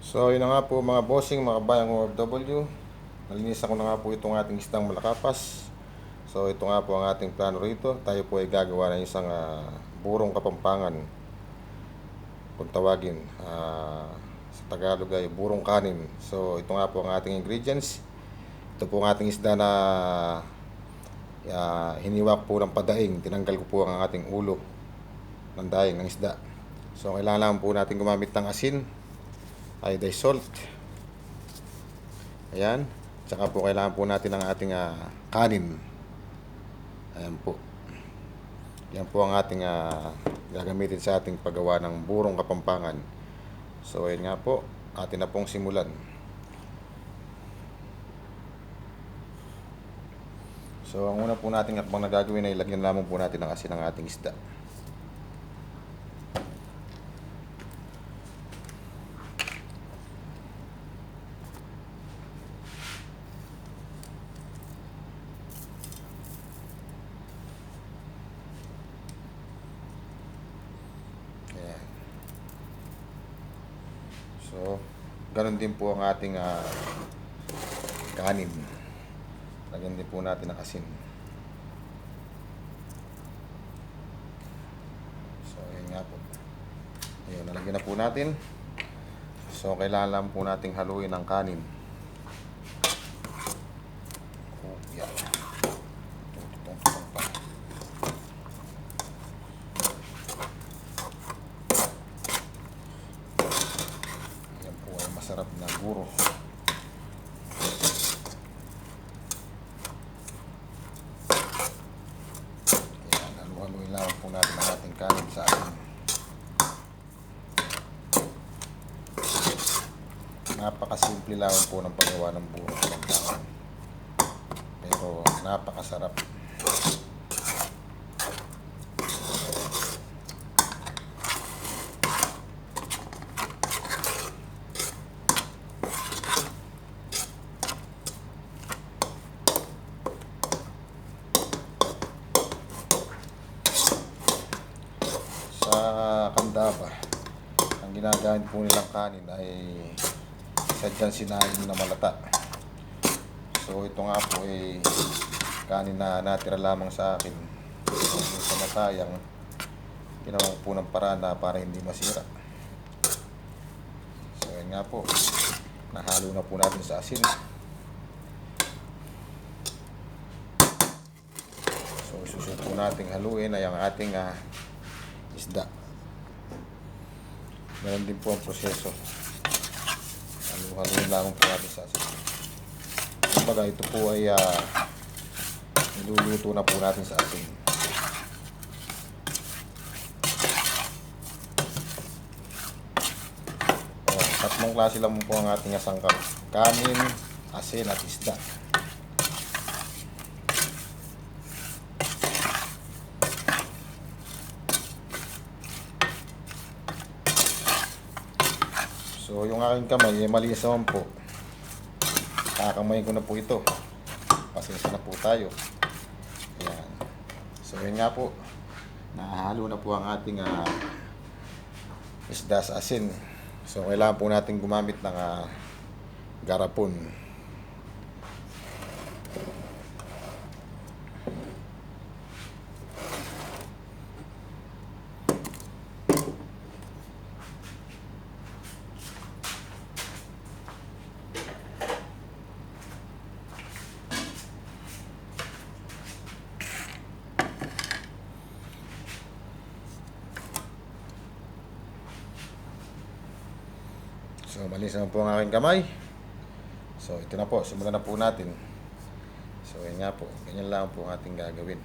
So yun na nga po mga bossing, mga bayang OFW. Nalinisan ko na nga po itong ating isdang malakapas. So ito nga po ang ating plano rito. Tayo po ay gagawa ng isang burong kapampangan, kung tawagin. Sa Tagalog ay burong kanin. So ito nga po ang ating ingredients. Ito po ang ating isda na hiniwa ko po ng padaing. Tinanggal ko po ang ating ulo ng daing ng isda. So kailangan po natin gumamit ng asin, iodized salt. Ayan. Tsaka po kailangan po natin ng ating kanin. Ayan po. Yan po ang ating gagamitin sa ating paggawa ng burong kapampangan. So ayan nga po, atin na pong simulan. So ang una po natin akbang na gagawin ay lagyan lamang po natin ng asin ng ating isda. Ayan. So ganun din po ang ating kanin. Lagyan din po natin ng asin. So ayan nga po. Ayun, nalagyan na po natin. So kailangan lang po nating haluin ang kanin. Yan. Tututong-tutong pa. Yan po ay masarap na buro. Yan, halu-haluin lang po natin ang ating kanin sa atin. Napakasimple lang po ng paggawa ng buro kapampangan. Pero napakasarap. Sa Candaba, ang ginagamit po nilang kanin ay sadyang sinaing na malata. So ito nga po ay kanin na natira lamang sa akin. So, sa nasayang, ginawa ko po ng paraan na para hindi masira. So yan nga po, nahalo na po natin sa asin. So susunod po natin haluin ay ang ating isda. Meron din po ang proseso. Haluin lang po natin sa asin. Kumbaga ito po ay niluluto na po natin sa asin. Tatlong klase lang po ang ating sangkap: kanin, asin at isda. So yung aking kamay ay malinis naman po. Kakamayin ko na po ito. Pasensya na po tayo. Ayan. So yun nga po, nahalo na po ang ating isda sa asin. So kailangan po natin gumamit ng garapon. So malinis naman po ang aking kamay. So ito na po, simulan na po natin. So yun nga po, ganyan lang po ang ating gagawin.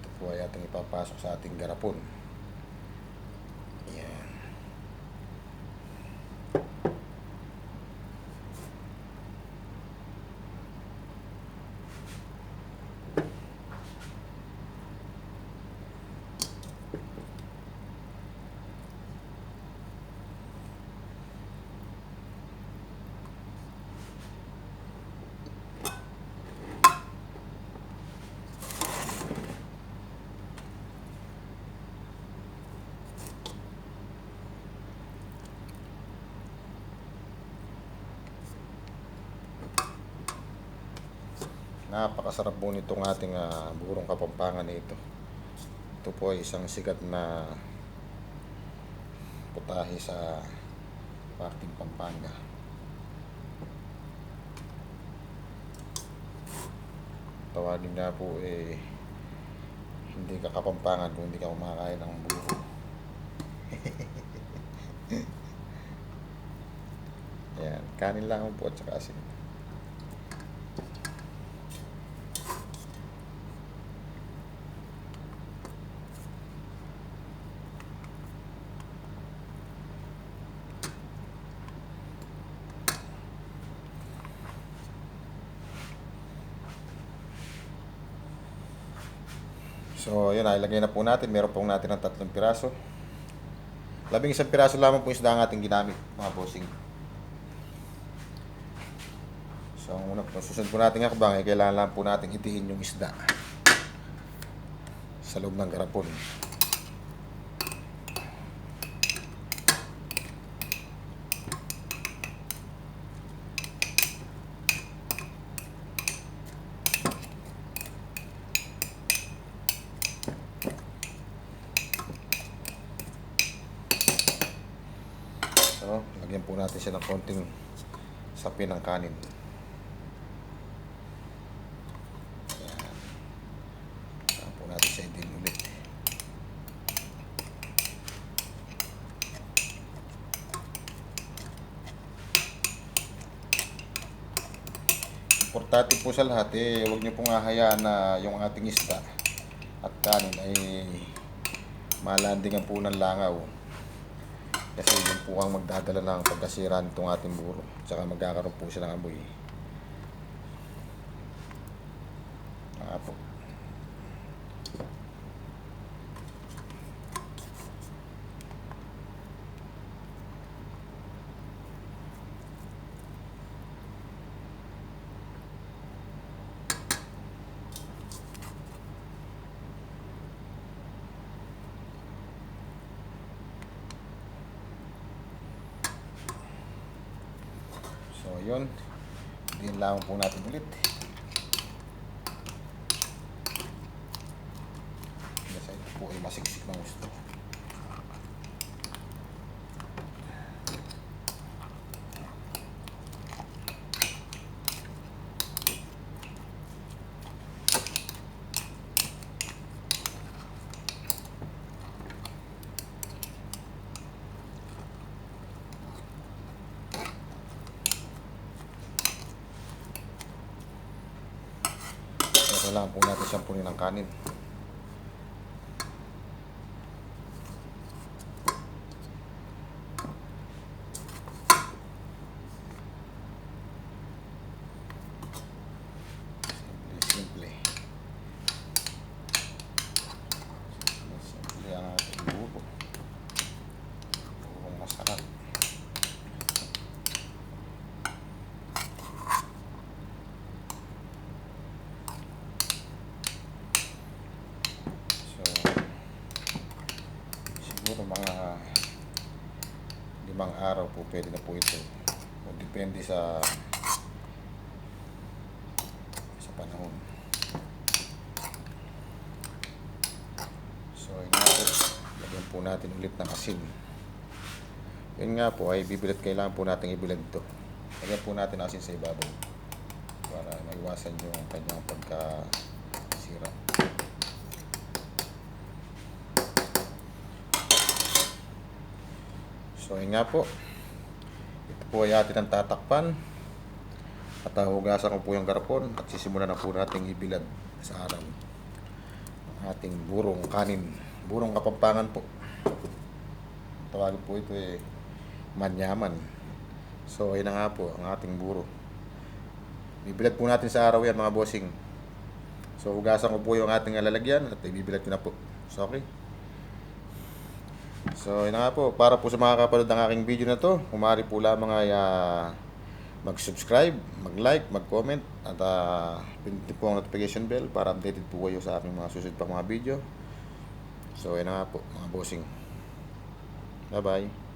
Ito po ay ating ipapasok sa ating garapon. Yan. Napakasarap po nitong ating burong kapampangan na ito. Ito po ay isang sikat na putahe sa parting Pampanga. Tawagin nga po hindi ka kapampangan kung hindi ka kumakain ng buro. Ayan, kanin lang po at saka asin. So, yun, ilagay na po natin. Meron pong natin ng 3 piraso. 11 piraso lamang po isda ang ating ginamit, mga bossing. So, ang una po, susunod po natin hakbang, kailangan lang po natin itihin yung isda sa loob ng garapon. So, lagyan po natin siya ng konting sapin ng kanin. Ayan. Saan po natin siya din ulit. Importante po sa lahat, huwag niyo pong hahayaan na yung ating isda at kanin ay malandingan po ng langaw. Kasi yun po ang magdadala ng pagkasira nitong ating buro. Tsaka magkakaroon po siya ng amoy. Po. So, yun. Din lang po natin ulit. Kasi ito po ay masiksik ng gusto. Kailangan po natin siyang punin ng kanin. Simple. Simple ang ating buro. Burong masarap. Siguro mga 5 araw po pwede na po ito. O depende sa panahon. So yun nga po, lagyan po natin ulit ng asin. Yun nga po ay kailangan po natin ibilad ito. Lagyan po natin asin sa ibabaw para maiwasan yung kanyang pagkasira. So yun nga po, ito po ay atin ang tatakpan at hugasan ko po yung garapon at sisimulan na po natin ibilad sa araw ang ating burong kanin, burong kapampangan po. Tawagin po ito manyaman. So ayun na nga po ang ating buro. Ibibilad po natin sa araw yan, mga bossing. So hugasan ko po yung ating lalagyan at ibibilad ko na po. So okay. So yun na nga po, para po sa mga kapanood ng aking video na to, kumari po lamang ay mag-subscribe, mag-like, mag-comment at pindutin po ang notification bell para updated po kayo sa aking mga susunod pang mga video. So yun na nga po, mga bossing. Bye bye.